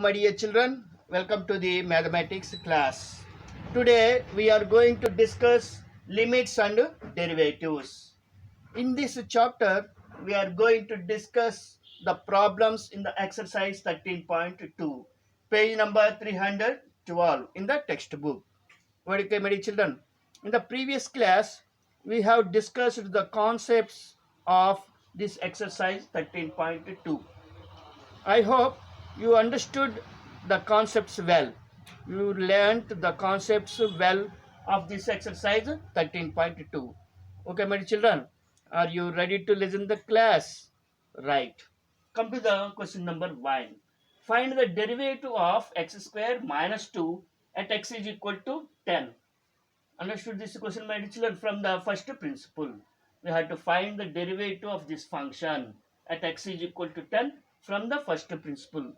my dear children. Welcome to the mathematics class. Today, we are going to discuss limits and derivatives. In this chapter, we are going to discuss the problems in the exercise 13.2, page number 312 in the textbook. Okay, my dear children. In the previous class, we have discussed the concepts of this exercise 13.2. I hope you understood the concepts well. You learned the concepts well of this exercise 13.2. Okay, my children, are you ready to listen the class? Right. Come to the question number 1. Find the derivative of x square minus 2 at x is equal to 10. Understood this question, my children, from the first principle. We have to find the derivative of this function at x is equal to 10 from the first principle.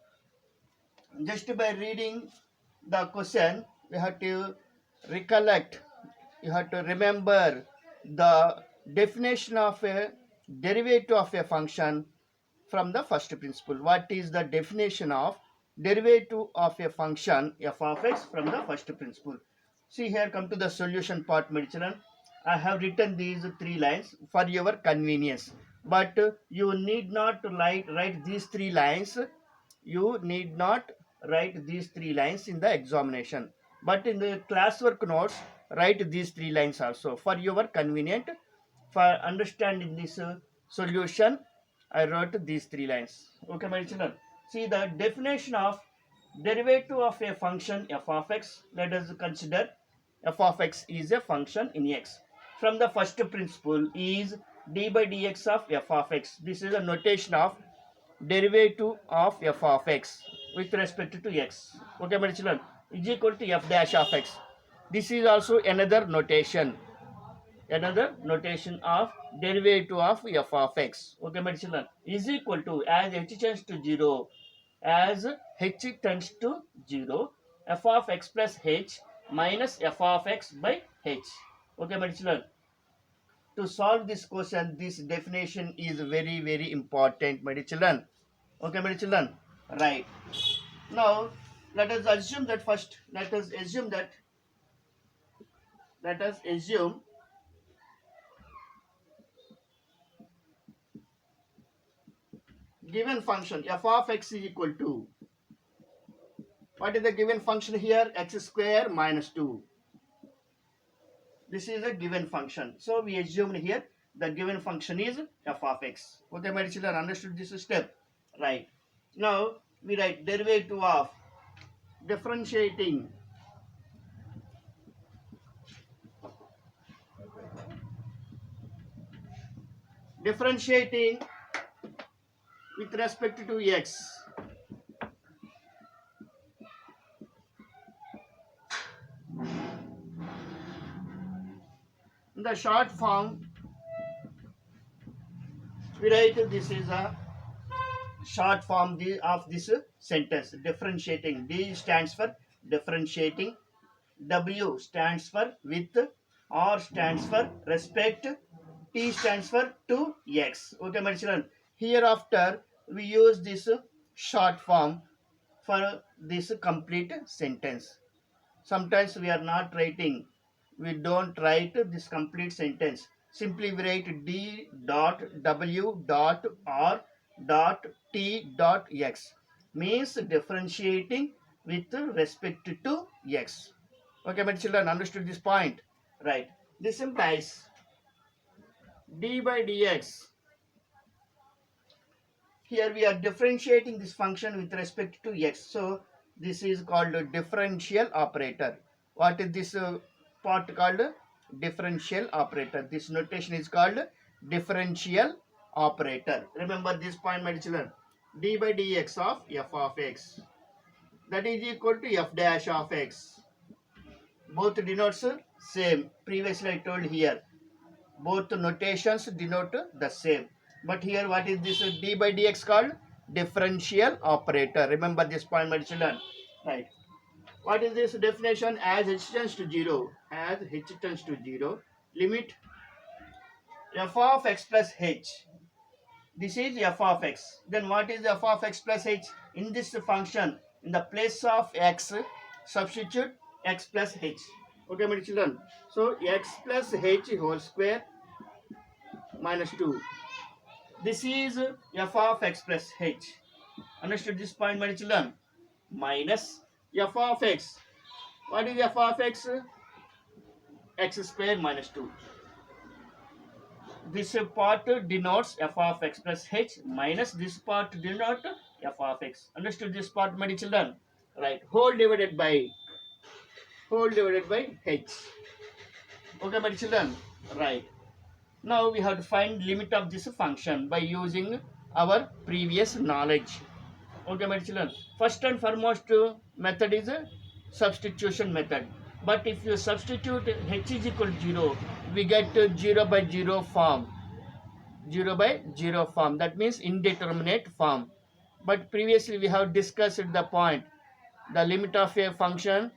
Just by reading the question, we have to recollect, you have to remember the definition of a derivative of a function from the first principle. What is the definition of derivative of a function f of x from the first principle? See here, come to the solution part, my children. I have written these 3 lines for your convenience, but you need not write these 3 lines. You need not write these 3 lines in the examination, but in the classwork notes, write these 3 lines also for your convenient. For understanding this solution, I wrote these 3 lines. Okay, my children. See the definition of derivative of a function f of x. Let us consider f of x is a function in x. From the first principle is d by dx of f of x. This is a notation of derivative of f of x with respect to x. Okay, my children, is equal to f dash of x. This is also another notation of derivative of f of x. Okay, my children, is equal to, as h tends to 0, as h tends to 0, f of x plus h minus f of x by h. Okay, my children, to solve this question, this definition is very important, my dear children. Okay, my dear children, right. Now let us assume that first, let us assume given function f of x is equal to, what is the given function here? X square minus 2. This is a given function, so we assumed here the given function is f of x. Okay, my children, understood this step, right? Now we write derivative of differentiating with respect to x. In the short form, we write, this is a short form of this sentence. Differentiating, D stands for differentiating, W stands for with, R stands for respect, T stands for to x. Okay, my children, hereafter we use this short form for this complete sentence. Sometimes we are not writing, we don't write this complete sentence. Simply we write D dot W dot R dot T dot X, means differentiating with respect to X. Okay, my children, understood this point? Right. This implies d by dx. Here we are differentiating this function with respect to x. So this is called a differential operator. What is this part called? Differential operator. This notation is called differential operator. Remember this point, my children. D by dx of f of x, that is equal to f dash of x. Both denotes same. Previously I told here, both notations denote the same. But here what is this d by dx called? Differential operator. Remember this point, my children. Right. What is this definition? As h tends to 0, limit f of x plus h. This is f of x. Then what is f of x plus h? In this function, In the place of x, substitute x plus h. Okay, my children. So x plus h whole square minus 2. This is f of x plus h. Understood this point, my children? Minus f of x. What is f of x? X square minus 2. This part denotes f of x plus h minus this part denotes f of x. Understood this part, my children? Right. Whole divided by h. Okay, my children? Right. Now we have to find limit of this function by using our previous knowledge. Okay, my children. First and foremost method is a substitution method. But if you substitute h is equal to 0, we get 0 by 0 form. 0 by 0 form. That means indeterminate form. But previously we have discussed the point. The limit of a function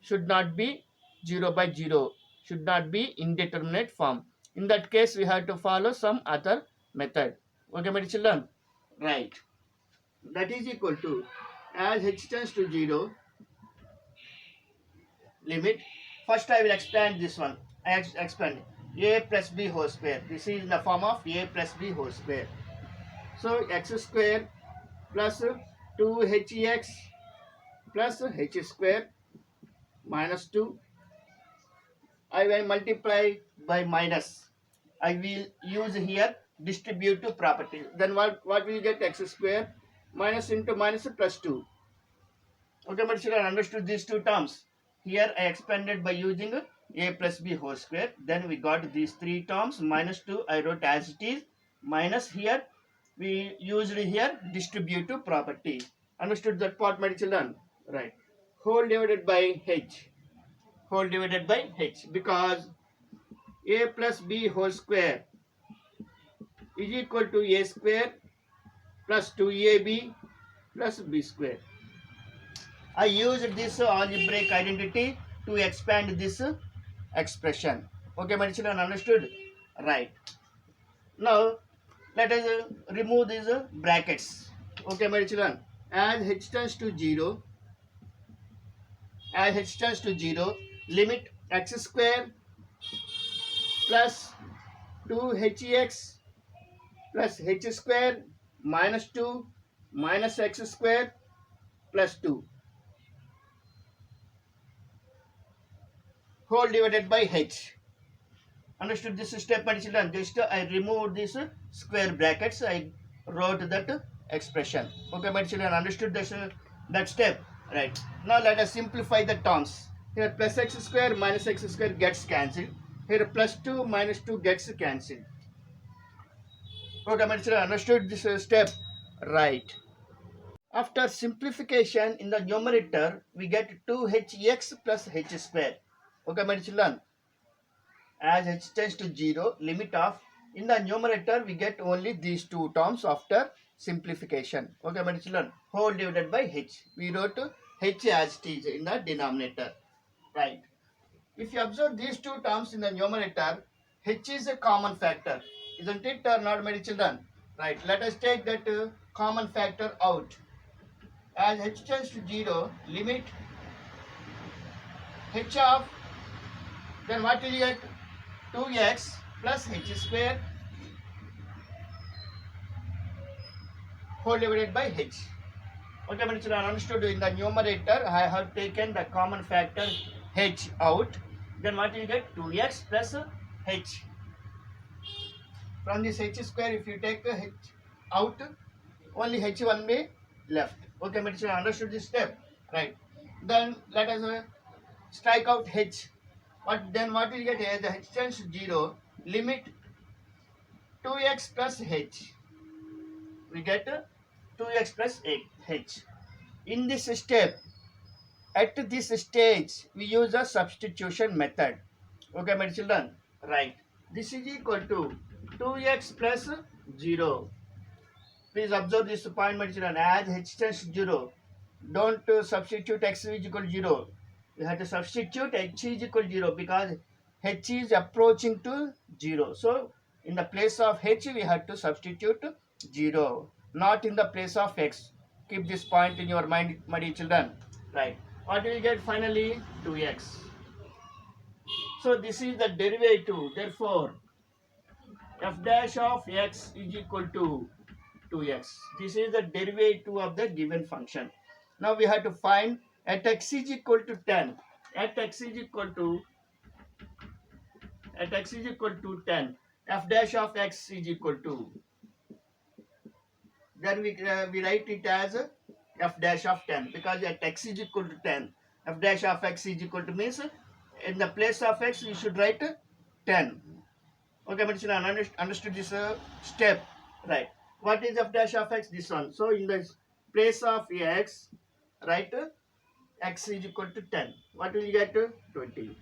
should not be 0 by 0. Should not be indeterminate form. In that case, we have to follow some other method. Okay, my children? Right. That is equal to, as h tends to 0, limit. First I will expand this one. I expand a plus b whole square. This is in the form of a plus b whole square. So x square plus 2hex plus h square minus 2. I will multiply by minus. I will use here distributive property. Then what will you get? X square minus into minus plus 2. Okay, but children, understood these two terms. Here I expanded by using a plus b whole square. Then we got these three terms. Minus 2 I wrote as it is. Minus here we used here distributive property. Understood that part, my children? Right. Whole divided by h. Whole divided by h, because a plus b whole square is equal to a square plus 2ab plus b square. I used this algebraic identity to expand this expression. Okay, my children, understood? Right. Now let us remove these brackets. Okay, my children, as h tends to 0, limit x square plus 2hex plus h square minus 2 minus x square plus 2 whole divided by h. Understood this step, my children? Just I removed these square brackets. I wrote that expression. Okay, my children, understood this, that step? Right. Now let us simplify the terms. Here plus x square minus x square gets cancelled. Here plus 2 minus 2 gets cancelled. Okay, my children, understood this step? Right. After simplification in the numerator, we get 2hex plus h square. Okay, my children? As h tends to 0, limit of, in the numerator we get only these two terms after simplification. Okay, my children? Whole divided by h. We wrote h as it is in the denominator. Right. If you observe these two terms in the numerator, h is a common factor. Isn't it or not, my children? Right. Let us take that common factor out. As h tends to 0, limit h of, then what will you get? 2x plus h square whole divided by h. Okay, my children, understood? In the numerator, I have taken the common factor h out. Then what will you get? 2x plus h. From this h square, if you take h out, only h one way left. Okay, my children, understood this step? Right. Then let us strike out h. Then what will you get? As the h tends to 0, limit 2x plus h. We get 2x plus h. In this step, at this stage, we use a substitution method. Okay, my children? Right. This is equal to 2x plus 0. Please observe this point, my children. As h tends to 0, don't substitute x is equal to 0. You have to substitute h is equal to 0 because h is approaching to 0. So, in the place of h, we have to substitute 0. Not in the place of x. Keep this point in your mind, my dear children. Right. What will you get finally? 2x. So this is the derivative. Therefore, f dash of x is equal to 2x. This is the derivative of the given function. Now we have to find at x is equal to 10. At x is equal to 10. F dash of x is equal to. Then we write it as f dash of 10 because at x is equal to 10. F dash of x is equal to means in the place of x we should write 10. Okay, but you understood this step, right? What is f dash of x? This one. So in the place of x, write x is equal to 10. What will you get? 20.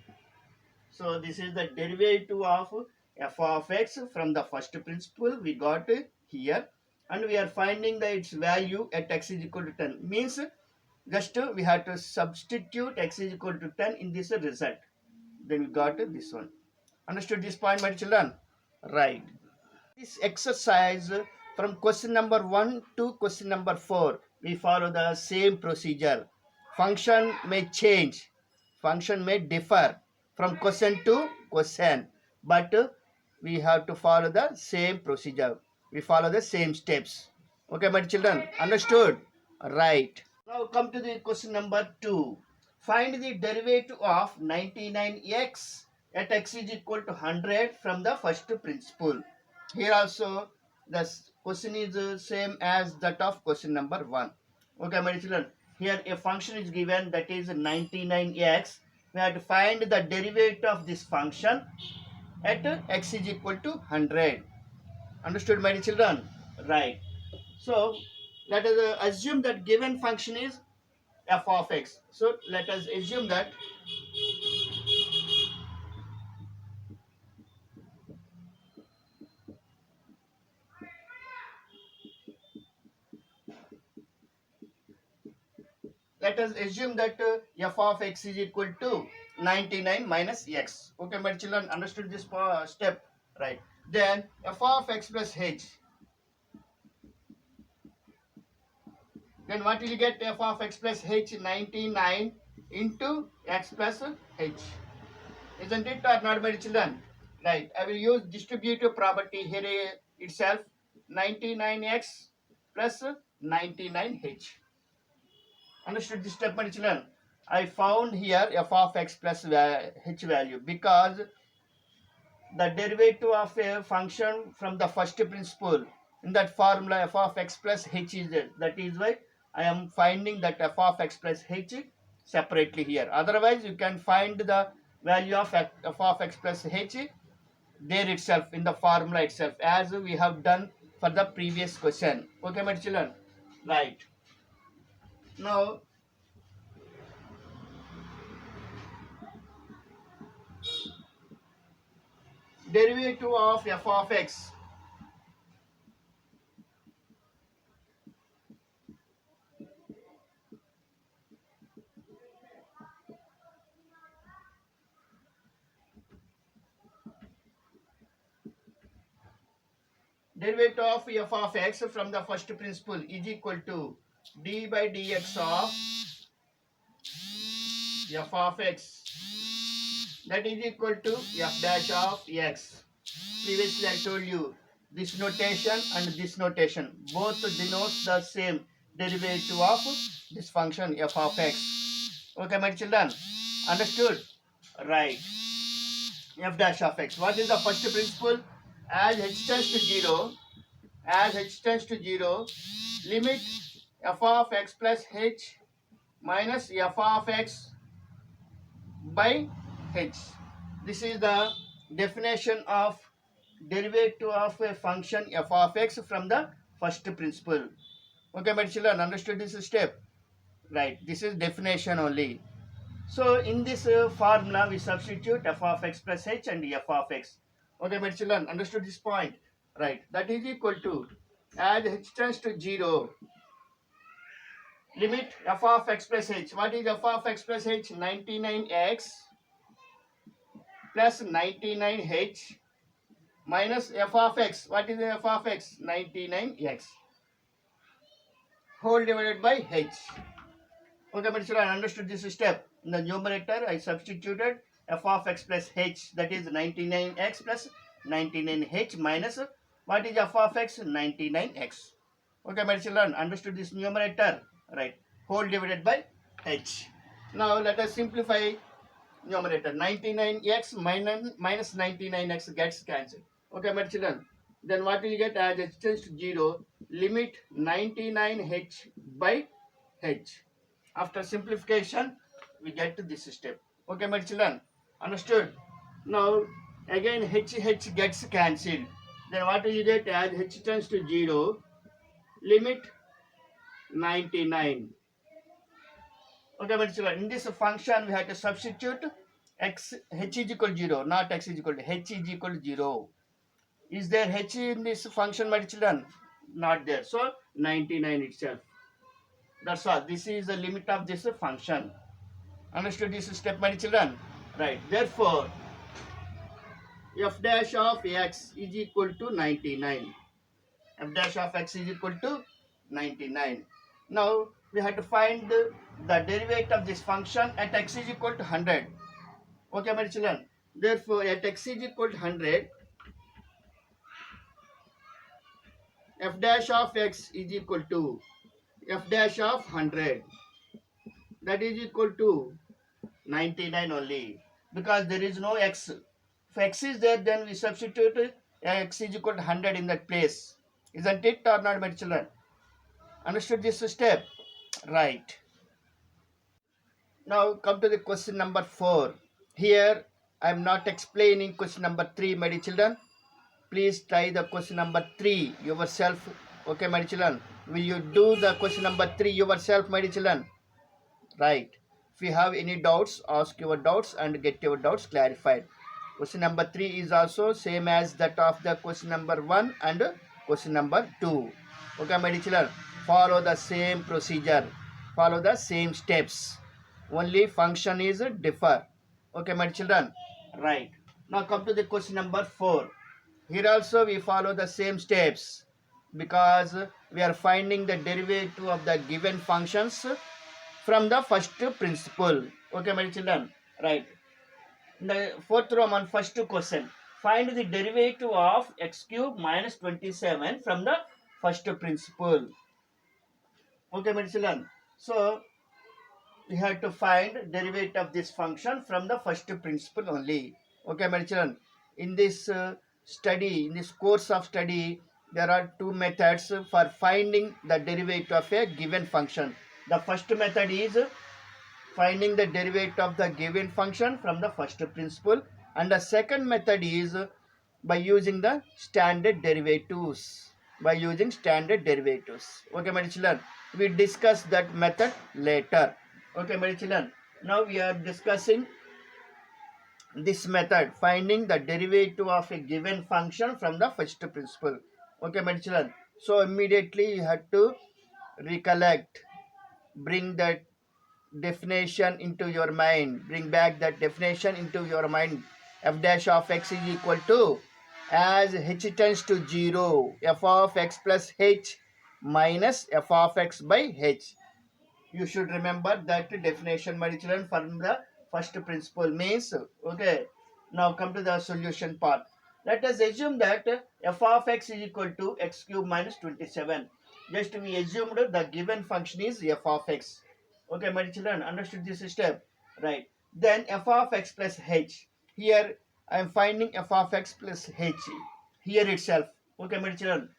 So this is the derivative of f of x from the first principle we got here, and we are finding that its value at x is equal to 10. Means just we have to substitute x is equal to 10 in this result. Then we got this one. Understood this point, my children? Right. This exercise from question number 1 to question number 4, we follow the same procedure. Function may change, function may differ from question to question, but we have to follow the same procedure. We follow the same steps. Okay, my children, understood? Right. Now come to the question number 2. Find the derivative of 99x at x is equal to 100 from the first principle. Here also the question is same as that of question number 1. Okay, my children. Here a function is given that is 99x. We have to find the derivative of this function at x is equal to 100. Understood, my children? Right. So let us assume that given function is f of x. So let us assume that f of x is equal to 99 minus x. Okay, my children, understood this step, right? Then f of x plus h. Then what will you get? F of x plus h, 99 into x plus h. Isn't it or not, my children? Right. I will use distributive property here itself. 99x plus 99h. Understood this step, my children? I found here f of x plus h value because the derivative of a function from the first principle in that formula f of x plus h is there. That is why I am finding that f of x plus h separately here. Otherwise, you can find the value of f of x plus h there itself in the formula itself as we have done for the previous question. Okay, my children? Right. Now, derivative of f of x. Derivative of f of x from the first principle is equal to d by dx of f of x, that is equal to f dash of x. Previously I told you this notation and this notation both denotes the same derivative of this function f of x. Okay, my children, understood? Right. F dash of x. What is the first principle? As h tends to 0, limit f of x plus h minus f of x by h. This is the definition of derivative of a function f of x from the first principle. Okay, my children, understood this step? Right. This is definition only. So in this formula we substitute f of x plus h and f of x. Okay, my children, understood this point? Right. That is equal to, as h tends to 0, limit f of x plus h. What is f of x plus h? 99x plus 99h minus f of x. What is f of x? 99x. whole divided by h. Okay, my children, understood this step. In the numerator, I substituted f of x plus h, that is 99x plus 99h minus what is f of x? 99x. Okay, my children, understood this numerator, right? Whole divided by h. Now let us simplify numerator. 99x minus 99x gets cancelled. Okay, my children. Then what will you get as h tends to 0? Limit 99h by h. After simplification, we get to this step. Okay, my children. Understood? Now, again h gets cancelled. Then what will you get as h tends to 0? Limit 99. Okay, my children. In this function, we have to substitute h is equal to 0, not x is equal to h is equal to 0. Is there h in this function, my children? Not there. So 99 itself. That's all. This is the limit of this function. Understood this step, my children? Right. Therefore, f dash of x is equal to 99. F dash of x is equal to 99. Now we have to find the derivative of this function at x is equal to 100. Okay, my children. Therefore, at x is equal to 100, f dash of x is equal to f dash of 100. That is equal to 99 only, because there is no x. If x is there, then we substitute x is equal to 100 in that place. Isn't it or not, my children? Understood this step? Right. Now come to the question number 4. Here I am not explaining question number 3, my dear children. Please try the question number 3 yourself. Okay, my dear children. Will you do the question number 3 yourself, my dear children? Right. If you have any doubts, ask your doubts and get your doubts clarified. Question number 3 is also same as that of the question number 1 and question number 2. Okay, my dear children. Follow the same procedure. Follow the same steps. Only function is differ. Okay, my children. Right. Now come to the question number 4. Here also we follow the same steps, because we are finding the derivative of the given functions from the first principle. Okay, my children. Right. In the fourth Roman first question. Find the derivative of x cube minus 27 from the first principle. Okay, my children. So we have to find derivative of this function from the first principle only. Okay, my children. In this study, in this course of study, there are two methods for finding the derivative of a given function. The first method is finding the derivative of the given function from the first principle, and the second method is by using the standard derivatives. By using standard derivatives. Okay, my children. We discuss that method later. Okay, my children. Now we are discussing this method, finding the derivative of a given function from the first principle. Okay, my children. So immediately you have to recollect, bring that definition into your mind. Bring back that definition into your mind. F dash of x is equal to, as h tends to 0, f of x plus h minus f of x by h. You should remember that definition, my children, from the first principle means. Okay. Now come to the solution part. Let us assume that f of x is equal to x cube minus 27. Just we assumed the given function is f of x. Okay, my children, understood this step? Right. Then f of x plus h. Here I am finding f of x plus h. Here itself. Okay, my children.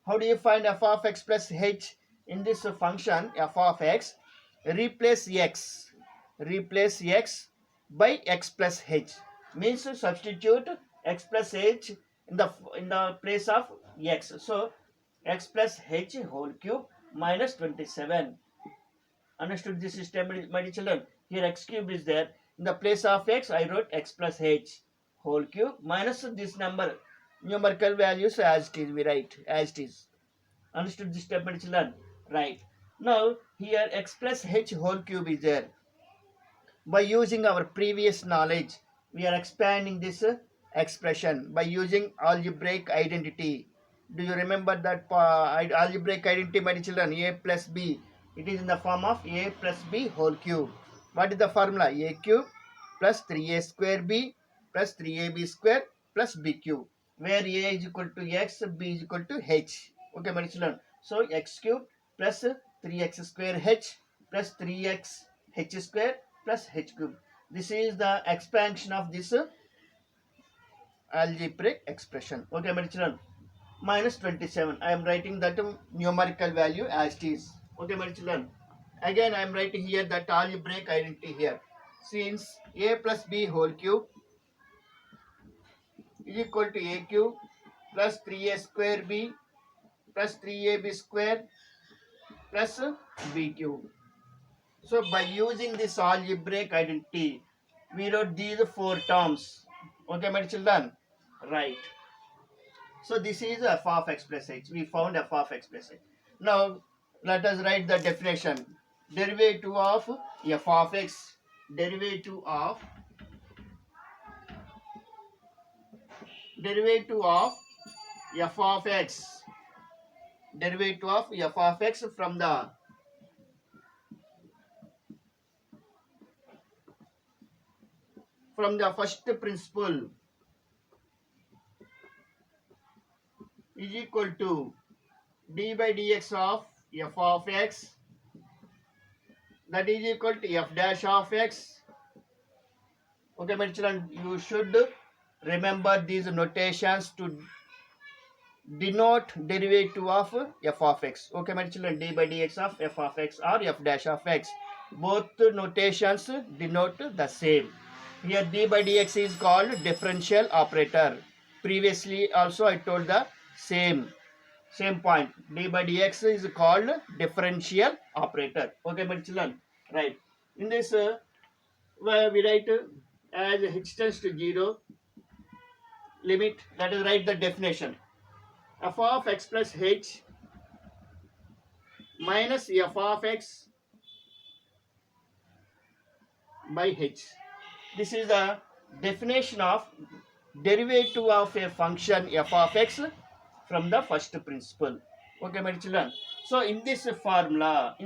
How do you find f of x plus h in this function f of x? Replace x by x plus h. Means substitute x plus h in the place of x. So x plus h whole cube minus 27. Understood this system, my children? Here x cube is there. In the place of x, I wrote x plus h whole cube minus this number, numerical values as it is. We write as it is. Understood this step, my children? Right. Now here x plus h whole cube is there. By using our previous knowledge, we are expanding this expression by using algebraic identity. Do you remember that algebraic identity, my children? A plus B. It is in the form of A plus B whole cube. What is the formula? A cube plus 3A square B plus 3AB square plus B cube. Where A is equal to X, B is equal to H. Okay, my children. So X cube plus 3X square H plus 3X H square plus H cube. This is the expansion of this algebraic expression. Okay, my children. Minus 27. I am writing that numerical value as it is. Okay, my children. Again, I am writing here that algebraic identity here. Since A plus B whole cube is equal to A cube plus 3A square B plus 3AB square plus B cube. So, by using this algebraic identity, we wrote these four terms. Okay, my children. Right. So this is f of x plus h. We found f of x plus h. Now let us write the definition. Derivative of f of x. Derivative of f of x. Derivative of f of x from the first principle is equal to d by dx of f of x, that is equal to f dash of x. Okay, my children, you should remember these notations to denote derivative of f of x. Okay, my children, d by dx of f of x or f dash of x. Both notations denote the same. Here d by dx is called differential operator. Previously also I told the same point. D by dx is called differential operator. Okay, my children, right? In this we write as h tends to 0 limit, that is write the definition. F of x plus h minus f of x by h. This is the definition of derivative of a function f of x from the first principle. Okay, my children. So in this formula,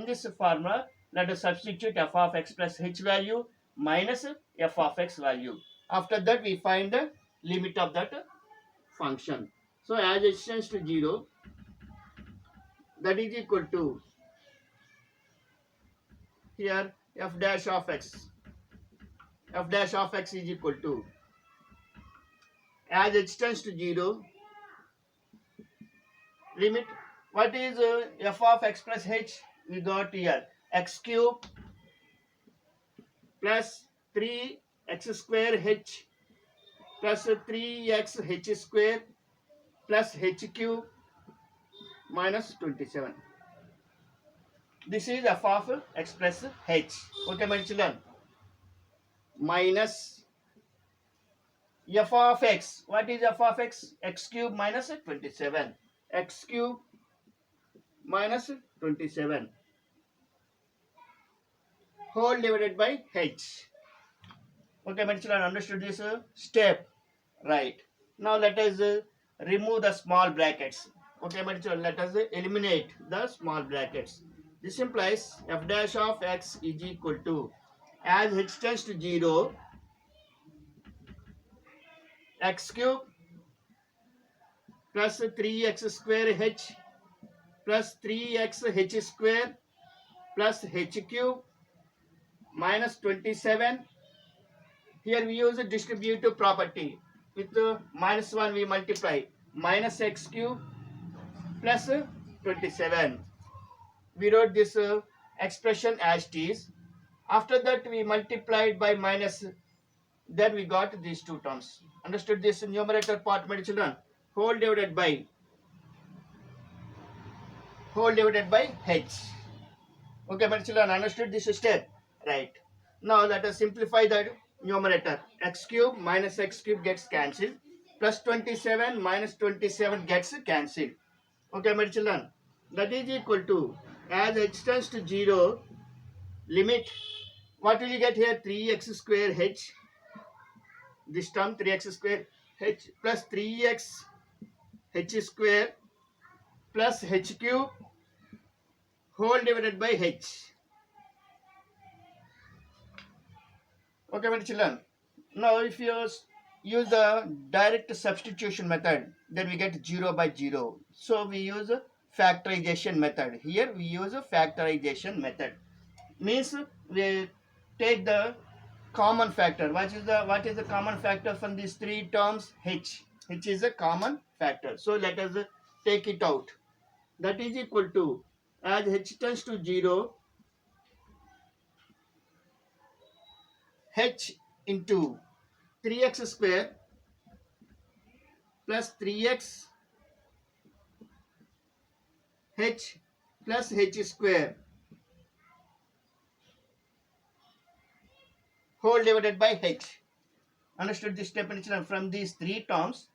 let us substitute f of x plus h value minus f of x value. After that, we find the limit of that function. So as h tends to 0, that is equal to here f dash of x. F dash of x is equal to, as h tends to 0, limit. What is f of x plus h? We got here x cube plus 3x square h plus 3x h square plus h cube minus 27. This is f of x plus h. Okay, my children. Minus f of x. What is f of x? X cube minus 27. X cube minus 27 whole divided by h. Okay, my children, understood this step? Right. Now let us remove the small brackets. Okay, my children, let us eliminate the small brackets. This implies f dash of x is equal to, as h tends to 0, x cube plus 3x square h plus 3x h square plus h cube minus 27. Here we use a distributive property. With minus 1 we multiply. Minus x cube plus 27. We wrote this expression as it is. After that we multiplied by minus. Then we got these two terms. Understood this numerator part, my children? Whole divided by h. Okay, my children, understood this step? Right. Now let us simplify the numerator. X cube minus x cube gets cancelled. Plus 27 minus 27 gets cancelled. Okay, my children. That is equal to, as h tends to 0, limit. What will you get here? 3x square h. This term 3x square h plus 3x h square plus h cube whole divided by h. Okay, my children. Now, if you use the direct substitution method, then we get 0 by 0. So, we use a factorization method. Here, we use a factorization method. Means we take the common factor. What is the common factor from these three terms? H. H is a common factor. So, let us take it out. That is equal to, as h tends to 0, h into 3x square plus 3x h plus h square whole divided by h. Understood this definition? From these three terms,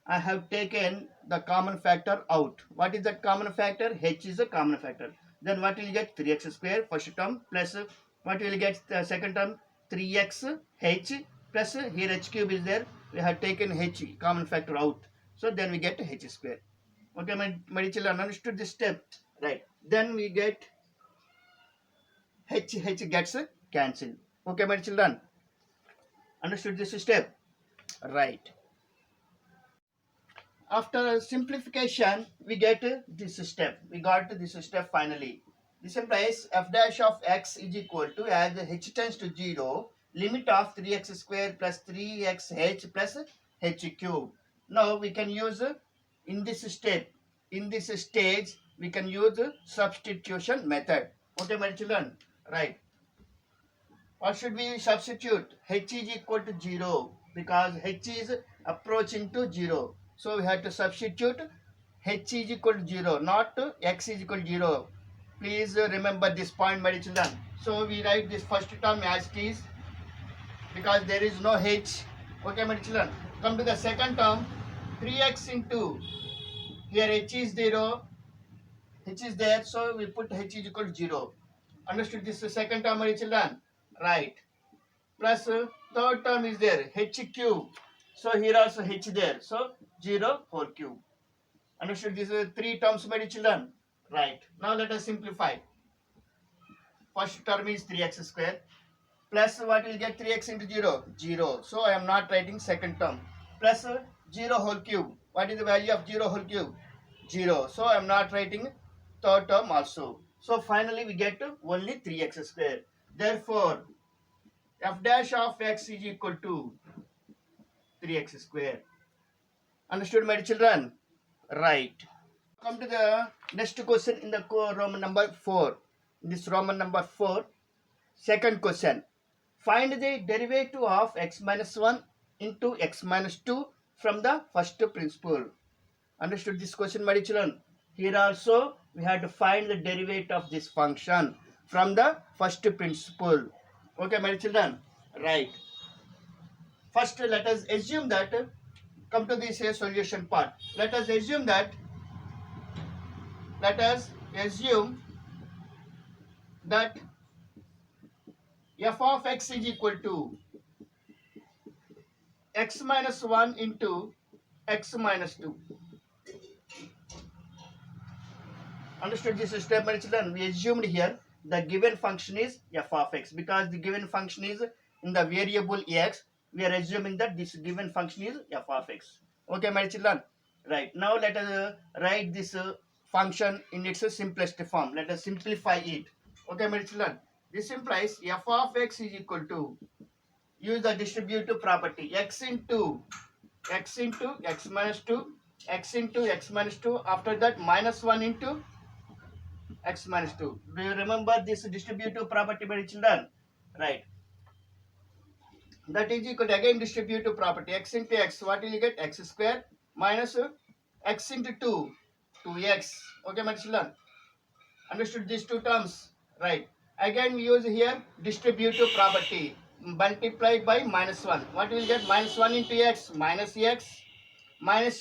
I have taken the common factor out. What is that common factor? H is a common factor. Then what will you get? 3x square first term plus what will you get the second term? 3x h plus here h cube is there. We have taken h common factor out. So then we get h square. Okay, my children, understood this step? Right. Then we get h gets cancelled. Okay, my children, understood this step? Right. After simplification, we get this step. We got this step finally. This implies f dash of x is equal to, as h tends to 0, limit of 3x square plus 3xh plus h cube. Now we can use in this step, in this stage, we can use substitution method. Okay, my children? Right. What should we substitute? H is equal to 0 because h is approaching to 0. So we have to substitute h is equal to 0, not x is equal to 0. Please remember this point, my children. So we write this first term as it is because there is no h. Okay, my children. Come to the second term, 3x into, here h is 0, h is there, so we put h is equal to 0. Understood this second term, my children? Right. Plus third term is there, h cube. So here also h there. So 0 whole cube. Understood these three terms, my children? Right. Now let us simplify. First term is 3x square. Plus what will get 3x into 0? 0. So I am not writing second term. Plus 0 whole cube. What is the value of 0 whole cube? 0. So I am not writing third term also. So finally we get only 3x square. Therefore, f dash of x is equal to 3x square. Understood, my children? Right. Come to the next question in the Roman number 4. This Roman number 4, second question. Find the derivative of x minus 1 into x minus 2 from the first principle. Understood this question, my children? Here also we have to find the derivative of this function from the first principle. Okay, my children? Right. First, let us assume that, come to this solution part. Let us assume that f of x is equal to x minus 1 into x minus 2. Understood this step, my children? We assumed here the given function is f of x because the given function is in the variable x. We are assuming that this given function is f of x. Okay, my children? Right. Now let us write this function in its simplest form. Let us simplify it. Okay, my children? This implies f of x is equal to, use the distributive property, x into x minus 2, x into x minus 2, after that minus 1 into x minus 2. Do you remember this distributive property, my children? Right. That is equal to, again, distributive property, x into x. What will you get? X square minus x into 2, 2x. Okay, my children? Understood these two terms? Right. Again, we use here distributive property, multiplied by minus 1. What will you get? Minus 1 into x, minus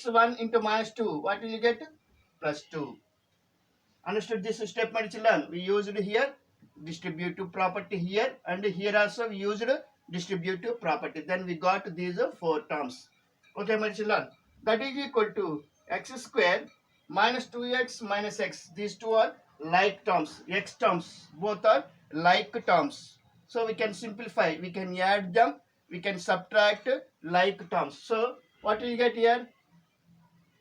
1 into minus 2. What will you get? Plus 2. Understood this step, my children? We used here distributive property here, and here also we used distributive property. Then we got these four terms. Okay, my children? That is equal to x square minus 2x minus x. These two are like terms, x terms. Both are like terms. So we can simplify. We can add them. We can subtract like terms. So what will you get here?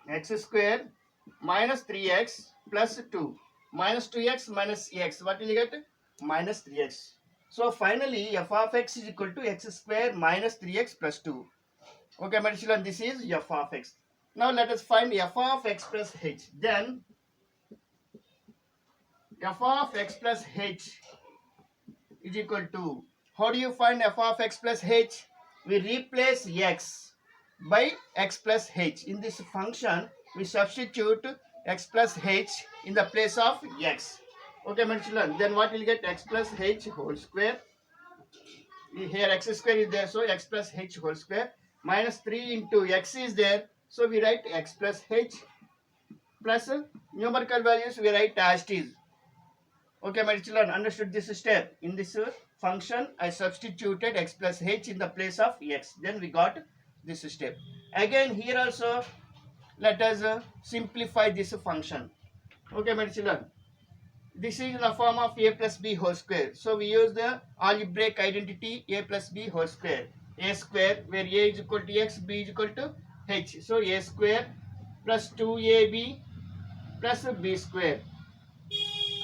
X square minus 3x plus 2 minus 2x minus x. What will you get? Minus 3x. So finally f of x is equal to x square minus 3x plus 2. Okay, my children, this is f of x. Now let us find f of x plus h. Then f of x plus h is equal to, how do you find f of x plus h? We replace x by x plus h. In this function, we substitute x plus h in the place of x. Okay, my children, then what will you get? X plus h whole square. Here x square is there, so x plus h whole square minus 3 into x is there, so we write x plus h plus numerical values we write as it is. Okay, my children, understood this step? In this function, I substituted x plus h in the place of x. Then we got this step. Again, here also, let us simplify this function. Okay, my children. This is in the form of a plus b whole square. So we use the algebraic identity a plus b whole square. A square, where a is equal to x, b is equal to h. So a square plus 2ab plus b square.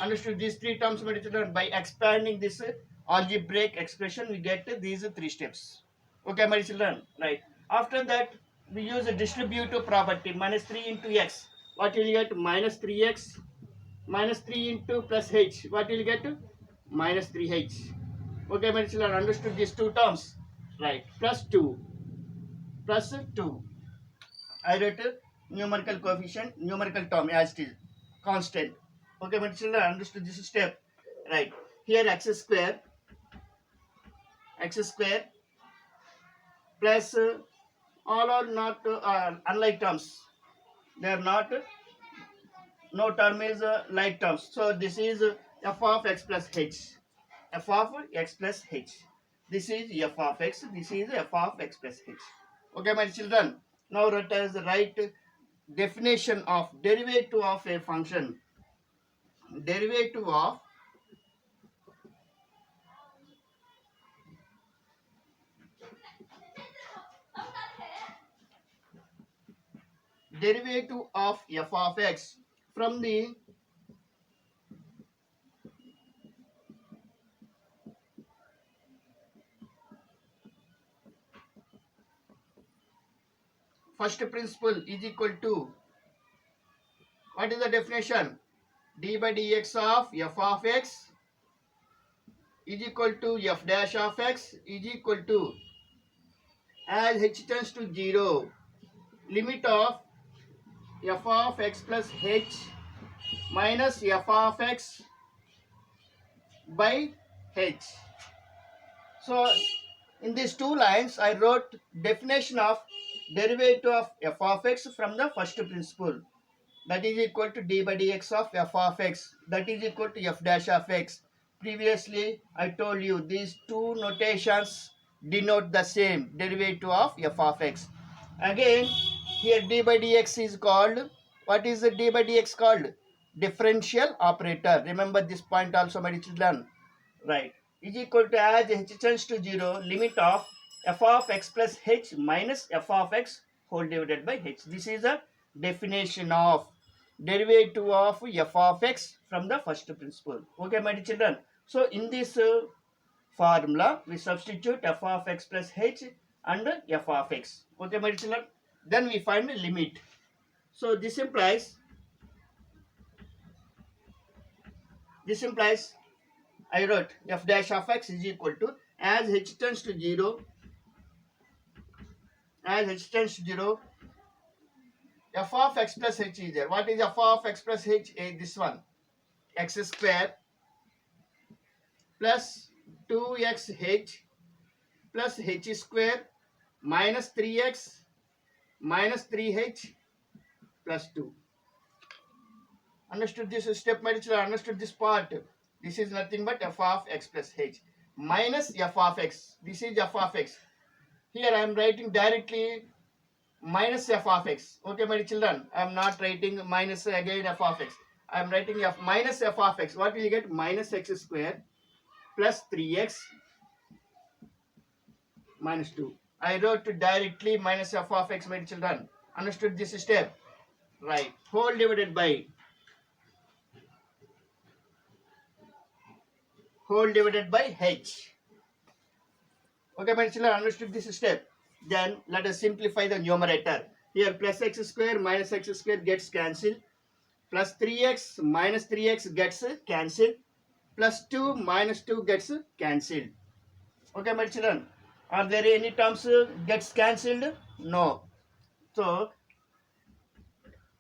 Understood these three terms, my children? By expanding this algebraic expression, we get these three steps. Okay, my children? Right. After that, we use a distributive property, minus 3 into x. What will you get? Minus 3x minus 3 into plus h. What will you get? Minus 3h. Okay, my children, understood these two terms? Right. Plus 2. Plus 2. I wrote numerical coefficient, numerical term as it is. Constant. Okay, my children, understood this step? Right. Here x square plus all are not unlike terms. They are not, no term is like terms. So this is f of x plus h. F of x plus h. This is f of x. This is f of x plus h. Okay, my children. Now let us write definition of derivative of a function. Derivative of f of x from the first principle is equal to, what is the definition? D by dx of f of x is equal to f dash of x is equal to, as h tends to 0, limit of f of x plus h minus f of x by h. So in these two lines, I wrote definition of derivative of f of x from the first principle. That is equal to d by dx of f of x. That is equal to f dash of x. Previously, I told you these two notations denote the same, derivative of f of x. Again, here d by dx is called, what is the d by dx called? Differential operator. Remember this point also, my children. Right. Is equal to, as h tends to 0, limit of f of x plus h minus f of x whole divided by h. This is a definition of derivative of f of x from the first principle. Okay, my children. So in this formula, we substitute f of x plus h and f of x. Okay, my children. Then we find the limit. So this implies I wrote f dash of x is equal to, as h tends to 0, f of x plus h is there. What is f of x plus h? This one, x square plus 2xh plus h square minus 3x minus 3h plus 2. Understood this step, my children? Understood this part? This is nothing but f of x plus h minus f of x. This is f of x. Here I am writing directly minus f of x. Okay, my children, I am not writing minus again f of x. I am writing f minus f of x. What will you get? Minus x square plus 3x minus 2. I wrote directly minus f of x, my children. Understood this step? Right. Whole divided by h. Okay, my children, understood this step? Then let us simplify the numerator. Here plus x square minus x square gets cancelled. Plus 3x minus 3x gets cancelled. Plus 2 minus 2 gets cancelled. Okay, my children. Are there any terms gets cancelled? No. So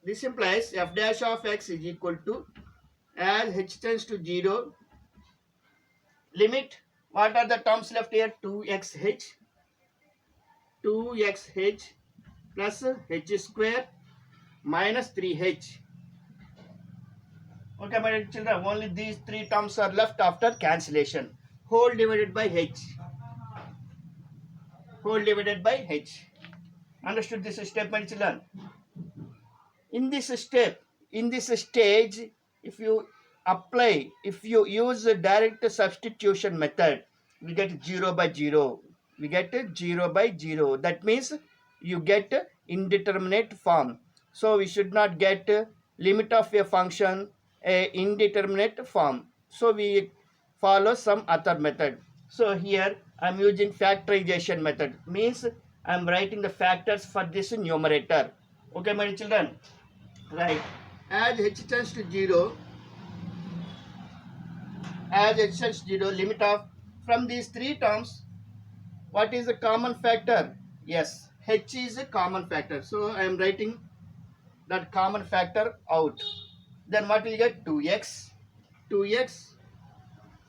this implies f dash of x is equal to, as h tends to 0, limit. What are the terms left here? 2xh plus h square minus 3h. Okay, my children, only these three terms are left after cancellation. Whole divided by h. Whole divided by h. Understood this step, my children? In this step, in this stage, if you use the direct substitution method, we get 0 by 0. We get 0 by 0. That means you get indeterminate form. So we should not get limit of a function a indeterminate form. So we follow some other method. So here I am using factorization method. Means I am writing the factors for this numerator. Okay, my children? Right. As h tends to 0, limit of, from these three terms, what is the common factor? Yes, h is a common factor. So I am writing that common factor out. Then what will you get? 2x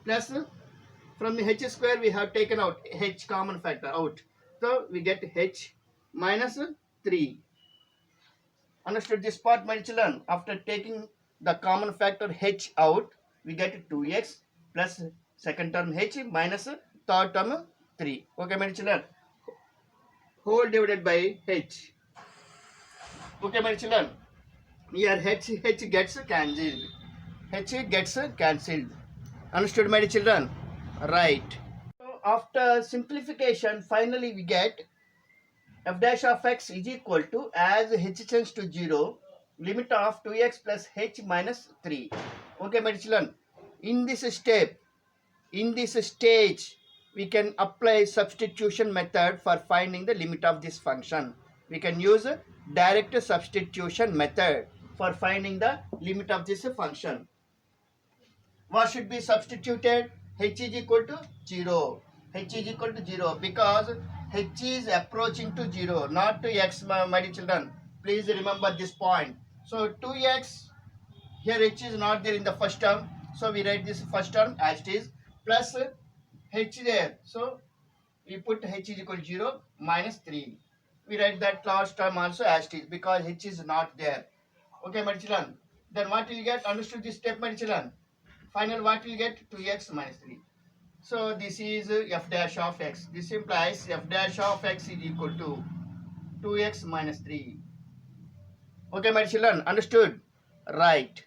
plus, from the h square we have taken out h common factor out. So we get h minus 3. Understood this part, my children? After taking the common factor h out, we get 2x plus second term h minus third term 3. Okay, my children? Whole divided by h. Okay, my children? Here h gets cancelled. H gets cancelled. Understood, my children? Right. So after simplification, finally we get f dash of x is equal to, as h tends to 0, limit of 2x plus h minus 3. Okay, my children? In this step, in this stage, we can apply substitution method for finding the limit of this function. We can use direct substitution method for finding the limit of this function. What should be substituted? H is equal to 0. H is equal to 0 because h is approaching to 0, not to x, my dear children. Please remember this point. So 2x, here h is not there in the first term. So we write this first term as it is, plus h there. So we put h is equal to 0 minus 3. We write that last term also as it is because h is not there. Okay, my children. Then what will you get? Understood this step, my children? Final what will you get? 2x minus 3. So this is f dash of x. This implies f dash of x is equal to 2x minus 3. Okay, my children? Understood? Right.